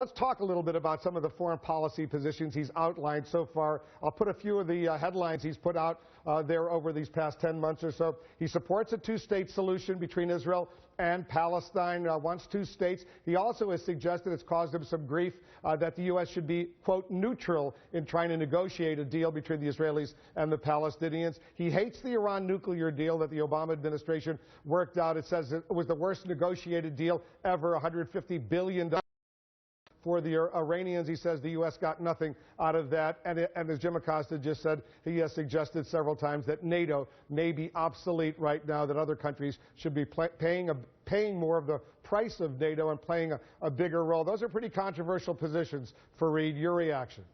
Let's talk a little bit about some of the foreign policy positions he's outlined so far. I'll put a few of the headlines he's put out there over these past 10 months or so. He supports a two-state solution between Israel and Palestine, wants two states. He also has suggested, it's caused him some grief, that the U.S. should be, quote, neutral in trying to negotiate a deal between the Israelis and the Palestinians. He hates the Iran nuclear deal that the Obama administration worked out. It says it was the worst negotiated deal ever, $150 billion. For the Iranians, he says the U.S. got nothing out of that. And as Jim Acosta just said, he has suggested several times that NATO may be obsolete right now, that other countries should be paying more of the price of NATO and playing a bigger role. Those are pretty controversial positions. Fareed, your reaction?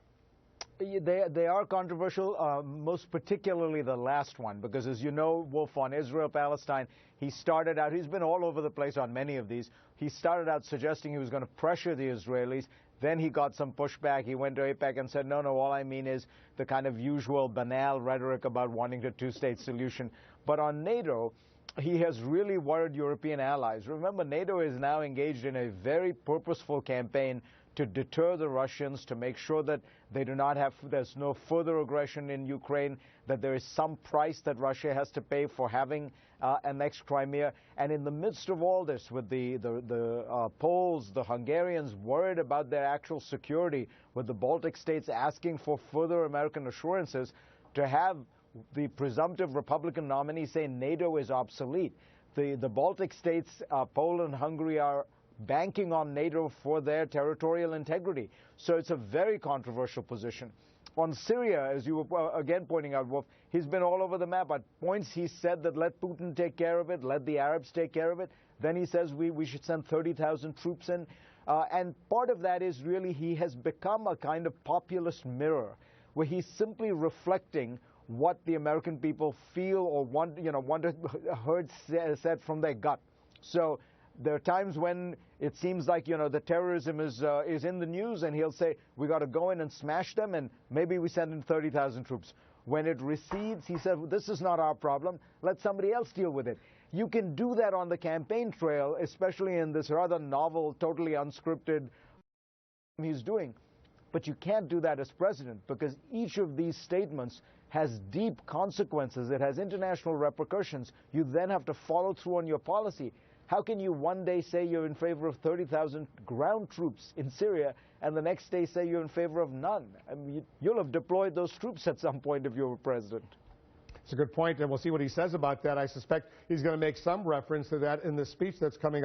They are controversial, most particularly the last one, because as you know, Wolf, on Israel-Palestine, he started out, he's been all over the place on many of these. He started out suggesting he was going to pressure the Israelis. Then he got some pushback. He went to AIPAC and said, no, all I mean is the kind of usual banal rhetoric about wanting a two-state solution. But on NATO, he has really worried European allies. Remember, NATO is now engaged in a very purposeful campaign to deter the Russians, to make sure that there's no further aggression in Ukraine, that there is some price that Russia has to pay for having annexed Crimea. And in the midst of all this, with the Poles, the Hungarians worried about their actual security, with the Baltic states asking for further American assurances, to have the presumptive Republican nominee say NATO is obsolete. The Baltic states, Poland, Hungary, are banking on NATO for their territorial integrity. So it's a very controversial position. On Syria, as you were again pointing out, Wolf, he's been all over the map. At points he said that let Putin take care of it, let the Arabs take care of it. Then he says we should send 30,000 troops in. And part of that is really he has become a kind of populist mirror, where he's simply reflecting what the American people feel or want to heard said from their gut. So there are times when it seems like, the terrorism is in the news, and he'll say, we got to go in and smash them, and maybe we send in 30,000 troops. When it recedes, he said, this is not our problem. Let somebody else deal with it. You can do that on the campaign trail, especially in this rather novel, totally unscripted he's doing. But you can't do that as president, because each of these statements has deep consequences. It has international repercussions. You then have to follow through on your policy. How can you one day say you're in favor of 30,000 ground troops in Syria and the next day say you're in favor of none? I mean, you'll have deployed those troops at some point if you were president. It's a good point, and we'll see what he says about that. I suspect he's going to make some reference to that in the speech that's coming up.